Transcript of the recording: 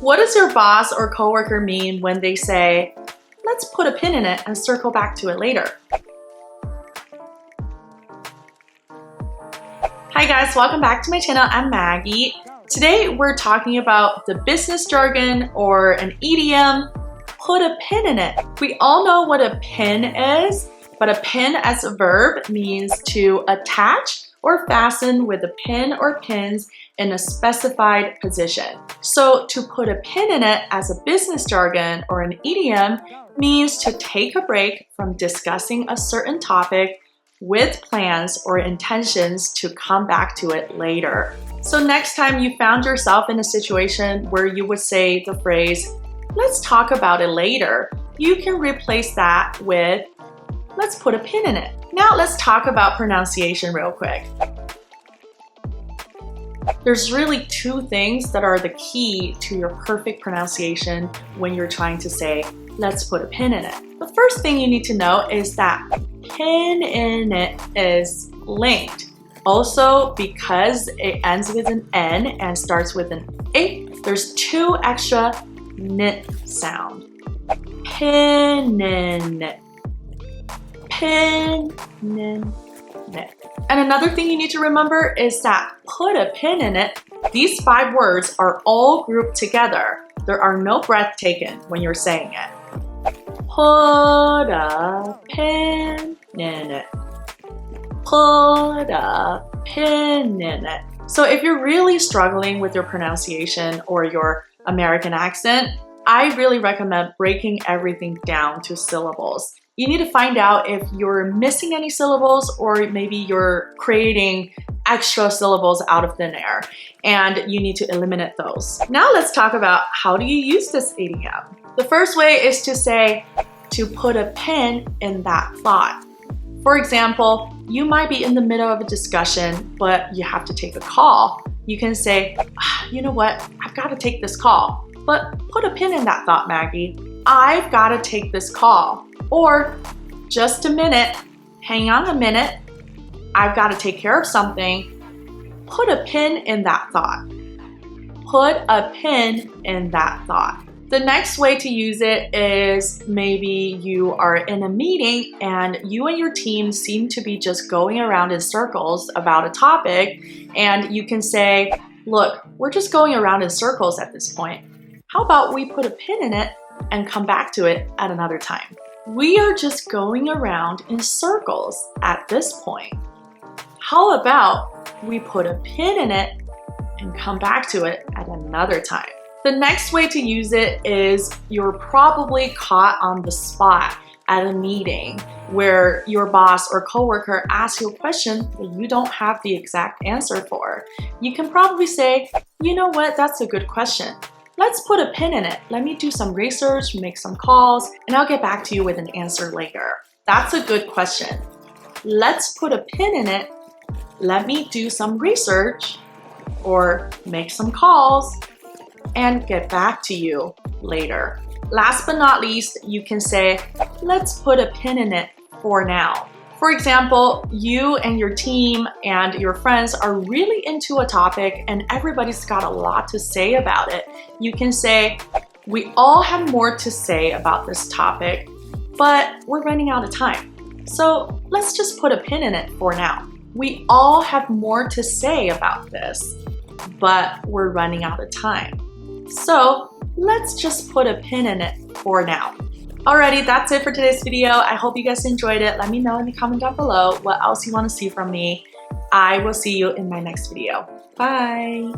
What does your boss or coworker mean when they say, let's put a pin in it and circle back to it later? Hi guys, welcome back to my channel. I'm Maggie. Today we're talking about the business jargon or an idiom, put a pin in it. We all know what a pin is, but a pin as a verb means to attach or fasten with a pin or pins in a specified position. So to put a pin in it as a business jargon or an idiom means to take a break from discussing a certain topic with plans or intentions to come back to it later. So next time you found yourself in a situation where you would say the phrase, let's talk about it later, you can replace that with, let's put a pin in it. Now let's talk about pronunciation real quick. There's really two things that are the key to your perfect pronunciation when you're trying to say, let's put a pin in it. The first thing you need to know is that pin in it is linked. Also, because it ends with an N and starts with an A, there's two extra N sound. Pin in it. Pin in it. And another thing you need to remember is that put a pin in it, these 5 words are all grouped together. There are no breath taken when you're saying it. Put a pin in it. Put a pin in it. So if you're really struggling with your pronunciation or your American accent, I really recommend breaking everything down to syllables. You need to find out if you're missing any syllables or maybe you're creating extra syllables out of thin air and you need to eliminate those. Now let's talk about how do you use this idiom. The first way is to say, to put a pin in that thought. For example, you might be in the middle of a discussion, but you have to take a call. You can say, you know what, I've got to take this call. But put a pin in that thought, Maggie. I've got to take this call. Or, just a minute, hang on a minute, I've got to take care of something. Put a pin in that thought. Put a pin in that thought. The next way to use it is maybe you are in a meeting and you and your team seem to be just going around in circles about a topic, and you can say, look, we're just going around in circles at this point. How about we put a pin in it and come back to it at another time? We are just going around in circles at this point. How about we put a pin in it and come back to it at another time? The next way to use it is you're probably caught on the spot at a meeting where your boss or coworker asks you a question that you don't have the exact answer for. You can probably say, you know what, that's a good question. Let's put a pin in it. Let me do some research, make some calls, and I'll get back to you with an answer later. That's a good question. Let's put a pin in it. Let me do some research or make some calls and get back to you later. Last but not least, you can say, let's put a pin in it for now. For example, you and your team and your friends are really into a topic and everybody's got a lot to say about it. You can say, we all have more to say about this topic, but we're running out of time. So let's just put a pin in it for now. We all have more to say about this, but we're running out of time. So let's just put a pin in it for now. Alrighty, that's it for today's video. I hope you guys enjoyed it. Let me know in the comment down below what else you want to see from me. I will see you in my next video. Bye!